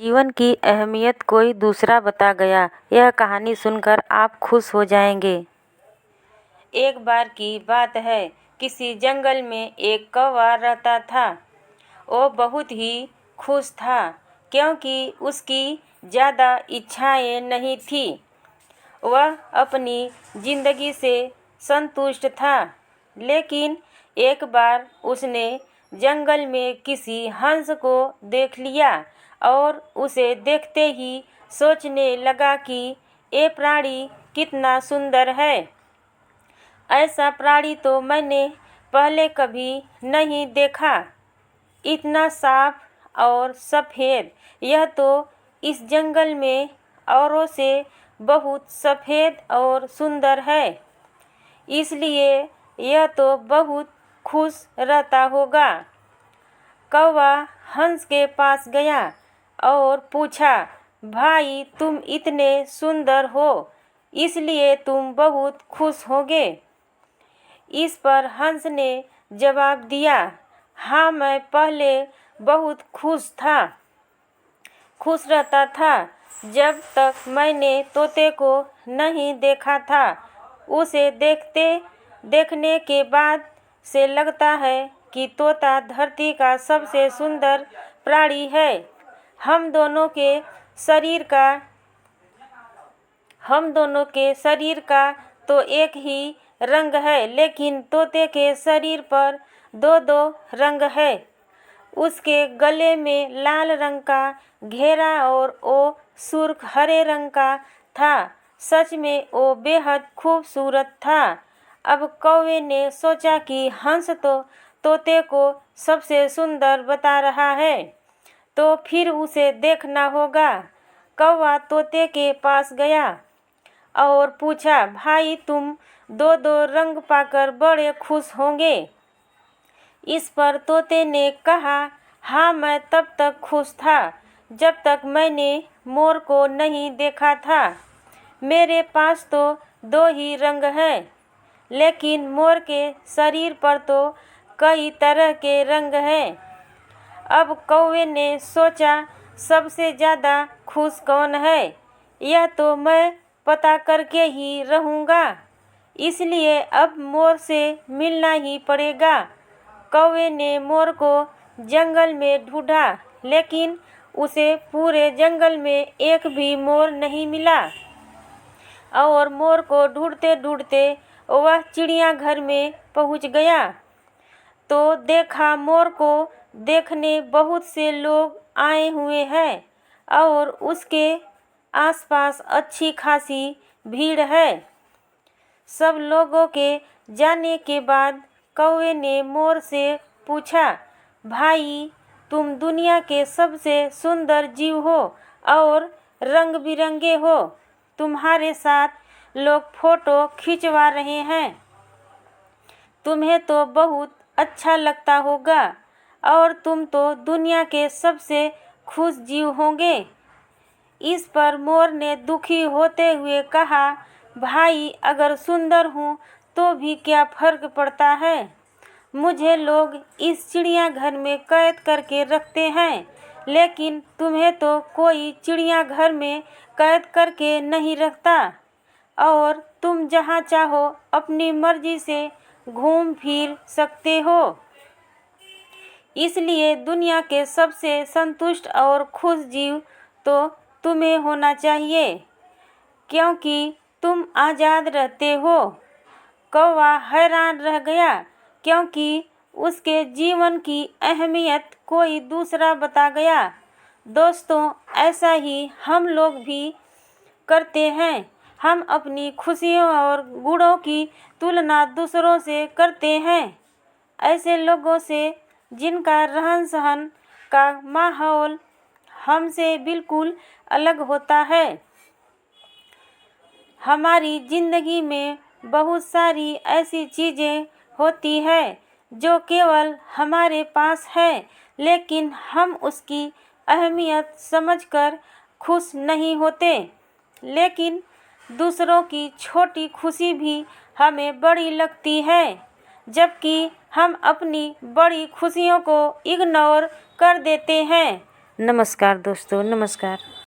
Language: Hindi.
जीवन की अहमियत कोई दूसरा बता गया। यह कहानी सुनकर आप खुश हो जाएंगे। एक बार की बात है, किसी जंगल में एक कौवा रहता था। वो बहुत ही खुश था क्योंकि उसकी ज़्यादा इच्छाएं नहीं थी। वह अपनी जिंदगी से संतुष्ट था। लेकिन एक बार उसने जंगल में किसी हंस को देख लिया और उसे देखते ही सोचने लगा कि ये प्राणी कितना सुंदर है। ऐसा प्राणी तो मैंने पहले कभी नहीं देखा। इतना साफ और सफ़ेद, यह तो इस जंगल में औरों से बहुत सफ़ेद और सुंदर है, इसलिए यह तो बहुत खुश रहता होगा। कौवा हंस के पास गया और पूछा, भाई तुम इतने सुंदर हो, इसलिए तुम बहुत खुश होगे। इस पर हंस ने जवाब दिया, हाँ मैं पहले बहुत खुश रहता था जब तक मैंने तोते को नहीं देखा था। उसे देखने के बाद से लगता है कि तोता धरती का सबसे सुंदर प्राणी है। हम दोनों के शरीर का तो एक ही रंग है, लेकिन तोते के शरीर पर दो दो रंग है। उसके गले में लाल रंग का घेरा और वो सुर्ख हरे रंग का था। सच में वो बेहद खूबसूरत था। अब कौवे ने सोचा कि हंस तो तोते को सबसे सुंदर बता रहा है, तो फिर उसे देखना होगा। कौवा तोते के पास गया और पूछा, भाई तुम दो दो रंग पाकर बड़े खुश होंगे। इस पर तोते ने कहा, हाँ मैं तब तक खुश था जब तक मैंने मोर को नहीं देखा था। मेरे पास तो दो ही रंग हैं, लेकिन मोर के शरीर पर तो कई तरह के रंग हैं। अब कौवे ने सोचा, सबसे ज़्यादा खुश कौन है, यह तो मैं पता करके ही रहूँगा, इसलिए अब मोर से मिलना ही पड़ेगा। कौवे ने मोर को जंगल में ढूंढा, लेकिन उसे पूरे जंगल में एक भी मोर नहीं मिला। और मोर को ढूंढते ढूंढते वह चिड़ियाघर में पहुंच गया, तो देखा मोर को देखने बहुत से लोग आए हुए हैं और उसके आसपास अच्छी खासी भीड़ है। सब लोगों के जाने के बाद कौवे ने मोर से पूछा, भाई तुम दुनिया के सबसे सुंदर जीव हो और रंग बिरंगे हो। तुम्हारे साथ लोग फोटो खिंचवा रहे हैं। तुम्हें तो बहुत अच्छा लगता होगा और तुम तो दुनिया के सबसे खुश जीव होंगे। इस पर मोर ने दुखी होते हुए कहा, भाई अगर सुंदर हूँ तो भी क्या फर्क पड़ता है। मुझे लोग इस चिड़ियाघर में कैद करके रखते हैं, लेकिन तुम्हें तो कोई चिड़ियाघर में कैद करके नहीं रखता और तुम जहाँ चाहो अपनी मर्जी से घूम फिर सकते हो। इसलिए दुनिया के सबसे संतुष्ट और खुश जीव तो तुम्हें होना चाहिए, क्योंकि तुम आज़ाद रहते हो। कौवा हैरान रह गया, क्योंकि उसके जीवन की अहमियत कोई दूसरा बता गया। दोस्तों, ऐसा ही हम लोग भी करते हैं। हम अपनी खुशियों और गुणों की तुलना दूसरों से करते हैं, ऐसे लोगों से जिनका रहन सहन का माहौल हमसे बिल्कुल अलग होता है। हमारी ज़िंदगी में बहुत सारी ऐसी चीज़ें होती हैं जो केवल हमारे पास है, लेकिन हम उसकी अहमियत समझकर खुश नहीं होते। लेकिन दूसरों की छोटी खुशी भी हमें बड़ी लगती है, जबकि हम अपनी बड़ी खुशियों को इग्नोर कर देते हैं। नमस्कार दोस्तों, नमस्कार।